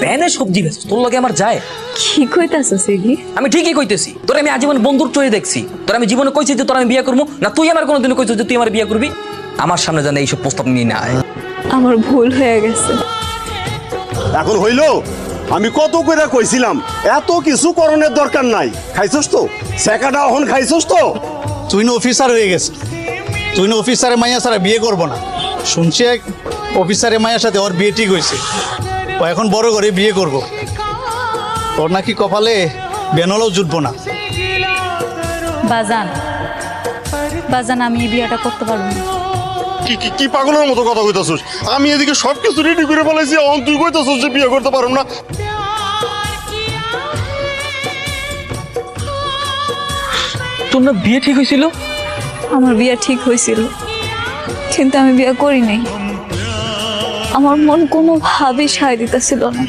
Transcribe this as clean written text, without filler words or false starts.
ভ্যানে সবজি বেচছ, তোর লগে আমার যায়? কি কইতাছস এগি? আমি ঠিকই কইতেছি, তোর আমি আজীবন বন্ধুর চোখে দেখছি। তোর আমি জীবনে কইছি যে তোর আমি বিয়ে করবো না, তুই আমার কোনোদিন কইছিস যে তুই আমার বিয়ে করবি? আমার সামনে জানে এইসব প্রস্তাব নিয়ে না আয়। আমার ভুল হয়ে গেছে। এখন হইলো? আমি কত কইরা কইছিলাম এত কিছু করণের দরকার নাই। খাইছস তো সেকাটা এখন খাইছস তো? তুই না অফিসার হয়ে গেছে, তুই না অফিসারের মাইয়া ছাড়া বিয়ে করবো না। শুনছি এক অফিসারের মায়ের সাথে ওর বিয়ে ঠিক হয়েছে, ও এখন বড় করে বিয়ে করব। তোর নাকি কপালে বেনলও জুটবো না। বাজান, বাজান আমি এই বিয়েটা করতে পারবো না। কি কি কি পাগলের মতো কথা কইতাছস? আমি এদিকে সবকিছু রেডি করে ফেলাইছি, এখন তুই কইতাছস যে বিয়ে করতে পারুম না? তোর না বিয়ে ঠিক হয়েছিল? আমার বিয়ে ঠিক হয়েছিল, কিন্তু আমি বিয়ে করি নাই। আমার মন কোনোভাবেই সায় দিতেছিল না।